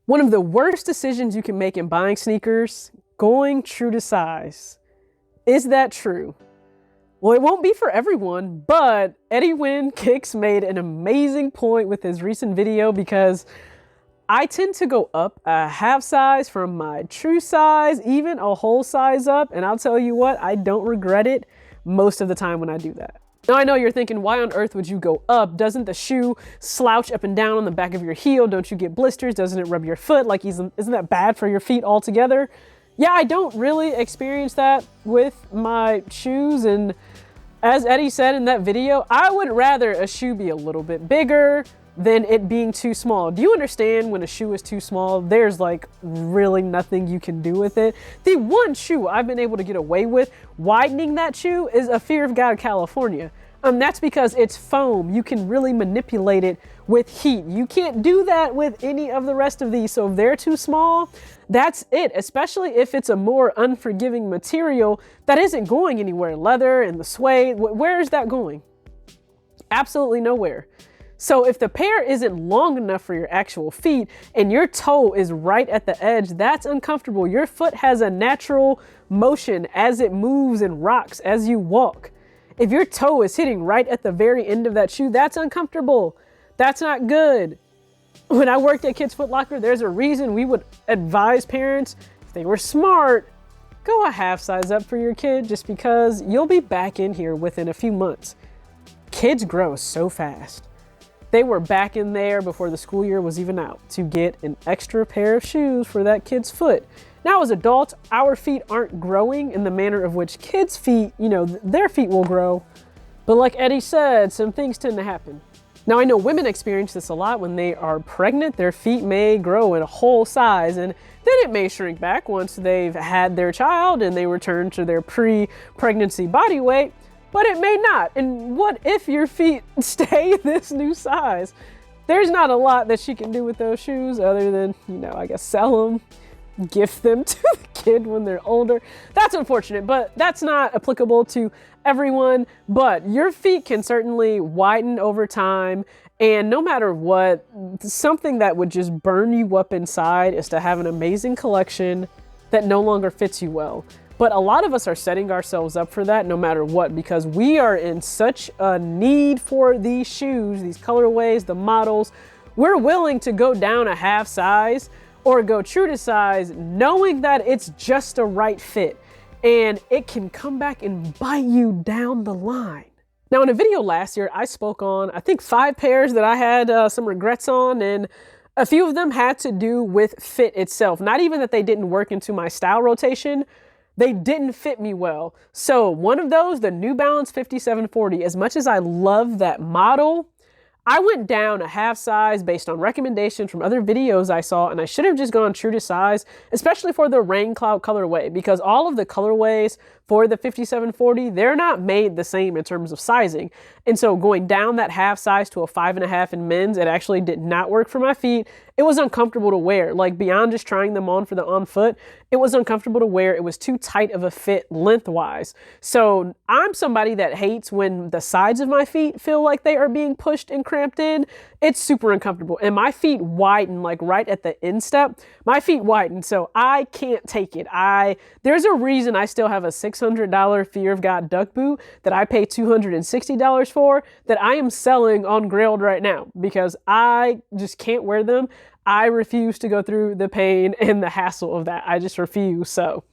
One of the worst decisions you can make in buying sneakers, going true to size. Is that true? Well, it won't be for everyone, but Eddie Wynn Kicks made an amazing point with his recent video because I tend to go up a half size from my true size, even a whole size up, and I'll tell you what, I don't regret it most of the time when I do that. Now I know you're thinking, why on earth would you go up? Doesn't the shoe slouch up and down on the back of your heel? Don't you get blisters? Doesn't it rub your foot? Like, isn't that bad for your feet altogether? Yeah, I don't really experience that with my shoes, and as Eddie said in that video, I would rather a shoe be a little bit bigger than it being too small. Do you understand when a shoe is too small, there's like really nothing you can do with it? The one shoe I've been able to get away with widening that shoe is a Fear of God California. That's because it's foam. You can really manipulate it with heat. You can't do that with any of the rest of these. So if they're too small, that's it, especially if it's a more unforgiving material that isn't going anywhere. Leather and the suede, where is that going? Absolutely nowhere. So if the pair isn't long enough for your actual feet and your toe is right at the edge, that's uncomfortable. Your foot has a natural motion as it moves and rocks as you walk. If your toe is hitting right at the very end of that shoe, that's uncomfortable. That's not good. When I worked at Kids Foot Locker, there's a reason we would advise parents, if they were smart, go a half size up for your kid just because you'll be back in here within a few months. Kids grow so fast. They were back in there before the school year was even out to get an extra pair of shoes for that kid's foot. Now, as adults, our feet aren't growing in the manner of which kids' feet, their feet will grow. But like Eddie said, some things tend to happen. Now, I know women experience this a lot when they are pregnant. Their feet may grow in a whole size, and then it may shrink back once they've had their child and they return to their pre-pregnancy body weight. But it may not. And what if your feet stay this new size? There's not a lot that she can do with those shoes other than, I guess sell them, gift them to the kid when they're older. That's unfortunate, but that's not applicable to everyone. But your feet can certainly widen over time. And no matter what, something that would just burn you up inside is to have an amazing collection that no longer fits you well. But a lot of us are setting ourselves up for that no matter what, because we are in such a need for these shoes, these colorways, the models. We're willing to go down a half size or go true to size, knowing that it's just a right fit and it can come back and bite you down the line. Now, in a video last year, I spoke on, I think 5 pairs that I had some regrets on, and a few of them had to do with fit itself. Not even that they didn't work into my style rotation, they didn't fit me well. So one of those, the New Balance 5740, as much as I love that model, I went down a half size based on recommendations from other videos I saw, and I should have just gone true to size, especially for the Rain Cloud colorway, because all of the colorways for the 5740, they're not made the same in terms of sizing. And so going down that half size to a 5.5 in men's, it actually did not work for my feet. It was uncomfortable to wear. Like, beyond just trying them on for the on foot, it was uncomfortable to wear. It was too tight of a fit lengthwise. So I'm somebody that hates when the sides of my feet feel like they are being pushed and cramped in. It's super uncomfortable. And my feet widen, like right at the instep, my feet widen. So I can't take it. There's a reason I still have a $600 Fear of God duck boot that I pay $260 for that I am selling on Grailed right now because I just can't wear them. I refuse to go through the pain and the hassle of that. I just refuse. So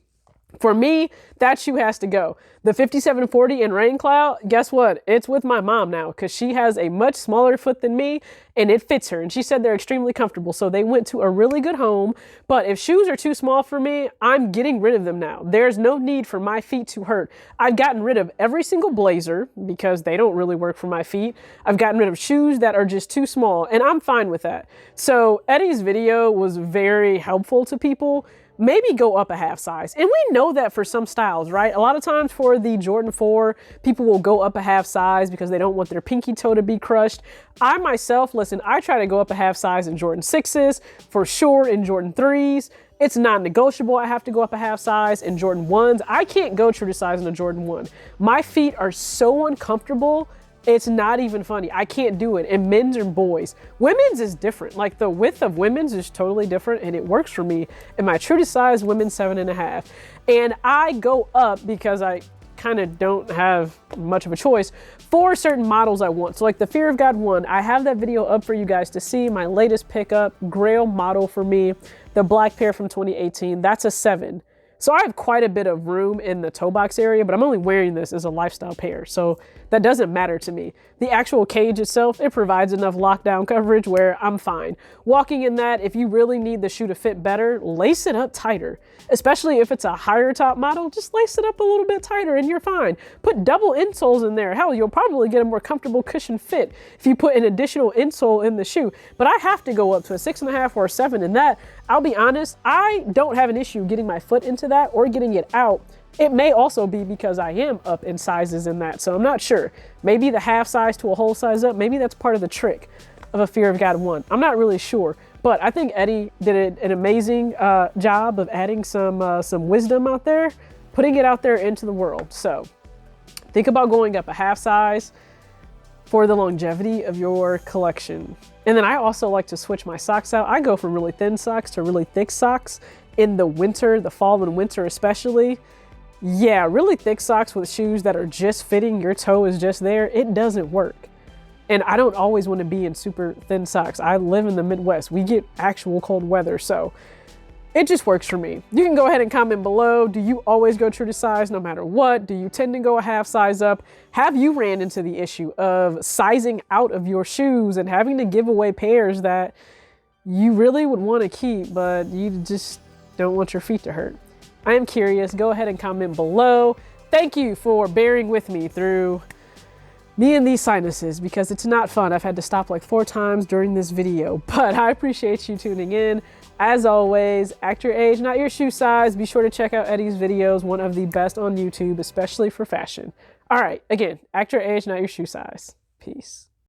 for me, that shoe has to go. The 5740 in Rain Cloud, guess what? It's with my mom now because she has a much smaller foot than me and it fits her. And she said they're extremely comfortable. So they went to a really good home. But if shoes are too small for me, I'm getting rid of them now. There's no need for my feet to hurt. I've gotten rid of every single blazer because they don't really work for my feet. I've gotten rid of shoes that are just too small, and I'm fine with that. So Eddie's video was very helpful to people. Maybe go up a half size. And we know that for some styles, right? A lot of times for the Jordan 4, people will go up a half size because they don't want their pinky toe to be crushed. I myself, listen, I try to go up a half size in Jordan 6s, for sure in Jordan 3s. It's non-negotiable. I have to go up a half size in Jordan 1s. I can't go true to size in a Jordan 1. My feet are so uncomfortable It's not even funny. I can't do it in men's and boys. Women's is different. Like the width of women's is totally different and it works for me. In my true to size, women's 7.5. And I go up because I kind of don't have much of a choice for certain models I want. So like the Fear of God one, I have that video up for you guys to see. My latest pickup, Grail model for me, the black pair from 2018, that's a 7. So I have quite a bit of room in the toe box area, but I'm only wearing this as a lifestyle pair, so that doesn't matter to me. The actual cage itself, it provides enough lockdown coverage where I'm fine. Walking in that, if you really need the shoe to fit better, lace it up tighter. Especially if it's a higher top model, just lace it up a little bit tighter and you're fine. Put double insoles in there. Hell, you'll probably get a more comfortable cushion fit if you put an additional insole in the shoe. But I have to go up to a 6.5 or a 7, and that, I'll be honest, I don't have an issue getting my foot into that or getting it out. It may also be because I am up in sizes in that, so I'm not sure. Maybe the half size to a whole size up, maybe that's part of the trick of a Fear of God one. I'm not really sure, but I think Eddie did an amazing job of adding some wisdom out there, putting it out there into the world. So think about going up a half size for the longevity of your collection. And then I also like to switch my socks out. I go from really thin socks to really thick socks in the winter, the fall and winter especially. Yeah, really thick socks with shoes that are just fitting, your toe is just there, it doesn't work. And I don't always want to be in super thin socks. I live in the Midwest. We get actual cold weather, so it just works for me. You can go ahead and comment below. Do you always go true to size no matter what? Do you tend to go a half size up? Have you ran into the issue of sizing out of your shoes and having to give away pairs that you really would want to keep, but you just don't want your feet to hurt? I am curious. Go ahead and comment below. Thank you for bearing with me through me and these sinuses because it's not fun. I've had to stop like 4 times during this video, but I appreciate you tuning in. As always, act your age, not your shoe size. Be sure to check out Eddie's videos, one of the best on YouTube, especially for fashion. All right, again, act your age, not your shoe size. Peace.